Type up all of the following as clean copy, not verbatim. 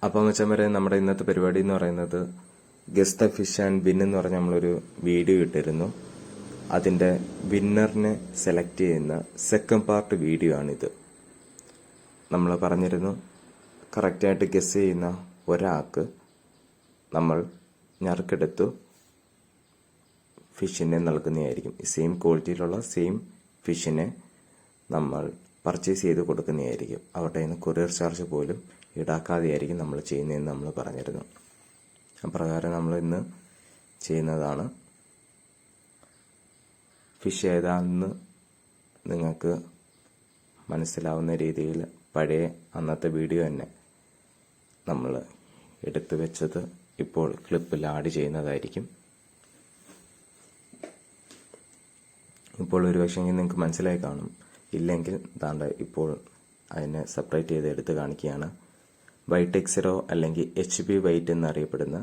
അപ്പം വെച്ചാൽ നമ്മുടെ ഇന്നത്തെ പരിപാടി എന്ന് പറയുന്നത് guess the fish and win എന്ന് പറഞ്ഞ നമ്മളൊരു വീഡിയോ ഇട്ടിരുന്നു. അതിന്റെ വിന്നറിനെ സെലക്ട് ചെയ്യുന്ന സെക്കൻഡ് പാർട്ട് വീഡിയോ ആണിത്. നമ്മൾ പറഞ്ഞിരുന്നു കറക്റ്റായിട്ട് ഗസ് ചെയ്യുന്ന ഒരാൾക്ക് നമ്മൾ ഞറുക്കെടുത്തു ഫിഷിനെ നൽകുന്നതായിരിക്കും. സെയിം ക്വാളിറ്റിയിലുള്ള സെയിം ഫിഷിനെ നമ്മൾ പർച്ചേസ് ചെയ്ത് കൊടുക്കുന്നതായിരിക്കും. അവരുടെ കയ്യിൽ നിന്ന് കൊറിയർ ചാർജ് പോലും ഈടാക്കാതെയായിരിക്കും നമ്മൾ ചെയ്യുന്നതെന്ന് നമ്മൾ പറഞ്ഞിരുന്നു. അപ്രകാരം നമ്മൾ ഇന്ന് ചെയ്യുന്നതാണ്. ഫിഷ് ഏതാണെന്ന് നിങ്ങൾക്ക് മനസ്സിലാവുന്ന രീതിയിൽ പഴയ അന്നത്തെ വീഡിയോ തന്നെ നമ്മൾ എടുത്തു വെച്ചത് ഇപ്പോൾ ക്ലിപ്പിൽ ആഡ് ചെയ്യുന്നതായിരിക്കും. ഇപ്പോൾ ഒരു പക്ഷേ നിങ്ങൾക്ക് മനസ്സിലായി കാണും. ഇല്ലെങ്കിൽ താണ്ട ഇപ്പോൾ അതിനെ സെപ്പറേറ്റ് ചെയ്ത് എടുത്ത് കാണിക്കുകയാണ്. വൈറ്റ് എക്സറോ അല്ലെങ്കിൽ HB വൈറ്റ് എന്നറിയപ്പെടുന്ന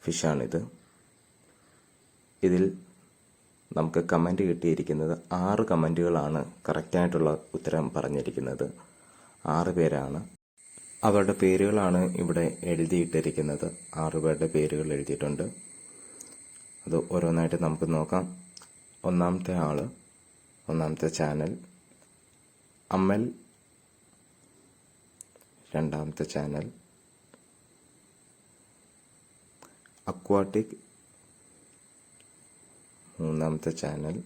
ഫിഷാണിത്. ഇതിൽ നമുക്ക് കമൻറ്റ് കിട്ടിയിരിക്കുന്നത് 6 കമൻറ്റുകളാണ് കറക്റ്റായിട്ടുള്ള ഉത്തരം പറഞ്ഞിരിക്കുന്നത്. 6 പേരാണ്. അവരുടെ പേരുകളാണ് ഇവിടെ എഴുതിയിട്ടിരിക്കുന്നത്. 6 പേരുടെ പേരുകൾ എഴുതിയിട്ടുണ്ട്. അത് ഓരോന്നായിട്ട് നമുക്ക് നോക്കാം. ഒന്നാമത്തെ ആള്, ഒന്നാമത്തെ ചാനൽ അമൽ, രണ്ടാമത്തെ ചാനൽ അക്വാട്ടിക്, മൂന്നാമത്തെ ചാനൽ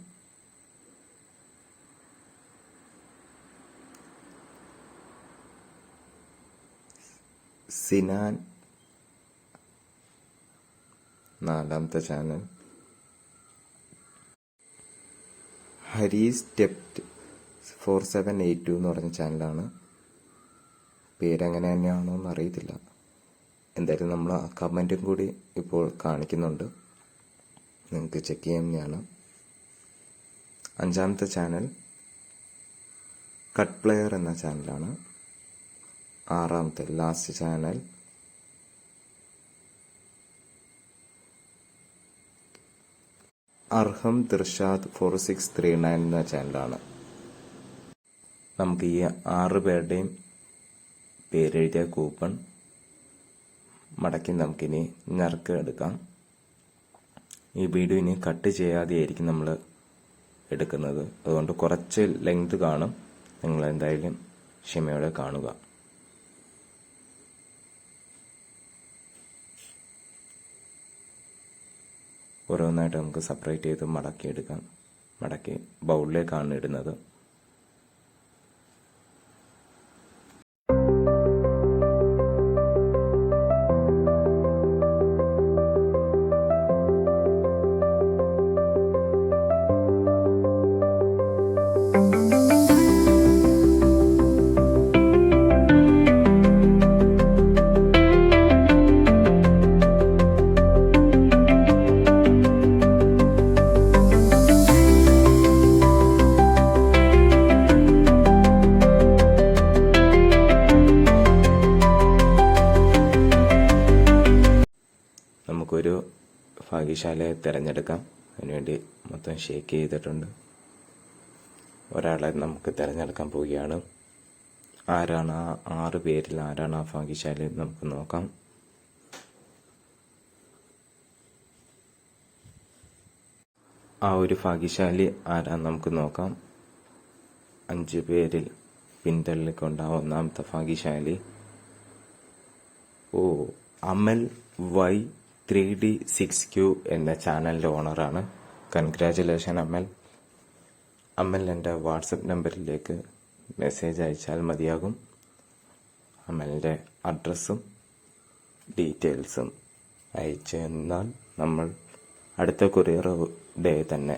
സിനാൻ, നാലാമത്തെ ചാനൽ ഹരീസ് സ്റ്റെപ്റ്റ് 4782 എന്ന് പറഞ്ഞ ചാനലാണ്. പേരെങ്ങനെ തന്നെയാണോ എന്ന് അറിയത്തില്ല. എന്തായാലും നമ്മൾ ആ കമൻറ്റും കൂടി ഇപ്പോൾ കാണിക്കുന്നുണ്ട്, നിങ്ങൾക്ക് ചെക്ക് ചെയ്യാവുന്നതാണ്. അഞ്ചാമത്തെ ചാനൽ കട്ട് പ്ലെയർ എന്ന ചാനലാണ്. ആറാമത്തെ ലാസ്റ്റ് ചാനൽ അർഹം ദിർഷാദ് 4639 എന്ന ചാനലാണ്. നമുക്ക് ഈ 6 പേരുടെയും പേരെഴുതിയ കൂപ്പൺ മടക്കി നമുക്കിനി ഞറുക്ക് എടുക്കാം. ഈ വീഡിയോ ഇനി കട്ട് ചെയ്യാതെയായിരിക്കും നമ്മൾ എടുക്കുന്നത്. അതുകൊണ്ട് കുറച്ച് ലെങ്ത് കാണും. നിങ്ങൾ എന്തായാലും ക്ഷമയോടെ കാണുക. ഓരോന്നായിട്ട് നമുക്ക് സെപ്പറേറ്റ് ചെയ്ത് മടക്കിയെടുക്കാം. മടക്കി ബൗളിലേക്കാണ് ഇടുന്നത്. നമുക്കൊരു ഭാഗ്യശാലയെ തിരഞ്ഞെടുക്കാം. അതിനുവേണ്ടി മൊത്തം ഷേക്ക് ചെയ്തിട്ടുണ്ട്. ഒരാളെ നമുക്ക് തിരഞ്ഞെടുക്കാൻ പോവുകയാണ്. ആരാണ് ആ 6 പേരിൽ ആരാണ് ആ ഭാഗ്യശാലി നമുക്ക് നോക്കാം. ആ ഒരു ഭാഗ്യശാലി ആരാന്ന് നമുക്ക് നോക്കാം. 5 പേരിൽ പിന്തള്ളിക്കൊണ്ട ഒന്നാമത്തെ ഭാഗ്യശാലി അമൽ Y 3D6Q എന്ന ചാനലിന്റെ ഓണറാണ്. കൺഗ്രാജുലേഷൻ അമൽ. അമൽ എൻ്റെ വാട്സപ്പ് നമ്പറിലേക്ക് മെസ്സേജ് അയച്ചാൽ മതിയാകും. അമലിൻ്റെ അഡ്രസ്സും ഡീറ്റെയിൽസും അയച്ചു തന്നാൽ നമ്മൾ അടുത്ത കൊറിയർ ഡേ തന്നെ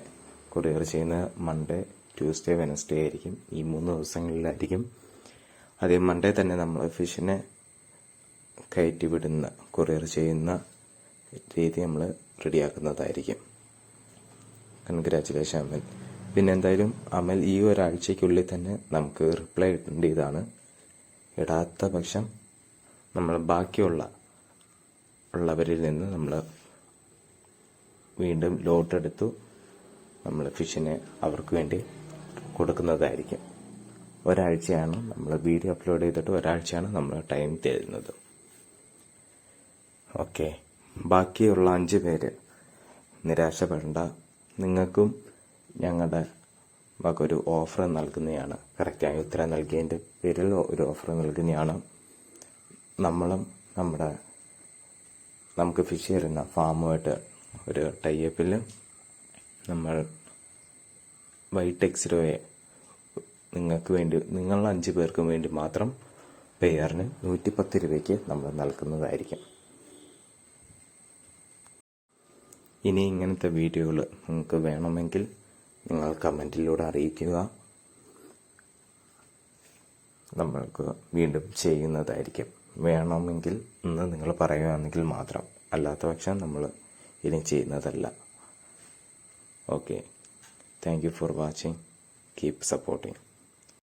കൊറിയർ ചെയ്യുന്ന മൺഡേ, ട്യൂസ്ഡേ, വെനസ്ഡേ ആയിരിക്കും. ഈ 3 ദിവസങ്ങളിലായിരിക്കും. അതേ മൺഡേ തന്നെ നമ്മൾ ഫിഷിനെ കയറ്റി വിടുന്ന കൊറിയർ ചെയ്യുന്ന രീതി നമ്മൾ റെഡിയാക്കുന്നതായിരിക്കും. കൺഗ്രാജുലേഷൻ അമൽ. പിന്നെ എന്തായാലും അമൽ ഈ ഒരാഴ്ചയ്ക്കുള്ളിൽ തന്നെ നമുക്ക് റിപ്ലൈ ഇടേണ്ടതാണ്. ഇടാത്ത പക്ഷം നമ്മൾ ബാക്കിയുള്ളവരിൽ നിന്ന് നമ്മൾ വീണ്ടും ലോട്ടെടുത്തു നമ്മൾ ഫിഷിനെ അവർക്ക് വേണ്ടി കൊടുക്കുന്നതായിരിക്കും. ഒരാഴ്ചയാണ് നമ്മൾ വീഡിയോ അപ്ലോഡ് ചെയ്തിട്ട് ഒരാഴ്ചയാണ് നമ്മൾ ടൈം തരുന്നത്. ഓക്കെ, ബാക്കിയുള്ള 5 പേര് നിരാശപ്പെടേണ്ട. നിങ്ങൾക്കും ഞങ്ങളുടെ വക ഒരു ഓഫർ നൽകുന്നതാണ്. കറക്റ്റായ ഉത്തരം നൽകിയതിൻ്റെ പേരിൽ ഒരു ഓഫർ നൽകുന്നതാണ്. നമ്മളും നമുക്ക് ഫിഷ് ചെയ്യുന്ന ഫാമുമായിട്ട് ഒരു ടൈപ്പിൽ നമ്മൾ വൈറ്റ് എക്സ്റോയെ നിങ്ങളുടെ 5 പേർക്കും വേണ്ടി മാത്രം പെയറിന് 110 രൂപയ്ക്ക് നമ്മൾ നൽകുന്നതായിരിക്കും. ഇനി ഇങ്ങനത്തെ വീഡിയോകൾ നിങ്ങൾക്ക് വേണമെങ്കിൽ നിങ്ങൾ കമൻറ്റിലൂടെ അറിയിക്കുക. നമ്മൾക്ക് വീണ്ടും ചെയ്യുന്നതായിരിക്കും. വേണമെങ്കിൽ എന്ന് നിങ്ങൾ പറയുകയാണെങ്കിൽ മാത്രം, അല്ലാത്ത പക്ഷം നമ്മൾ ഇനി ചെയ്യുന്നതല്ല. Okay, thank you for watching. Keep supporting.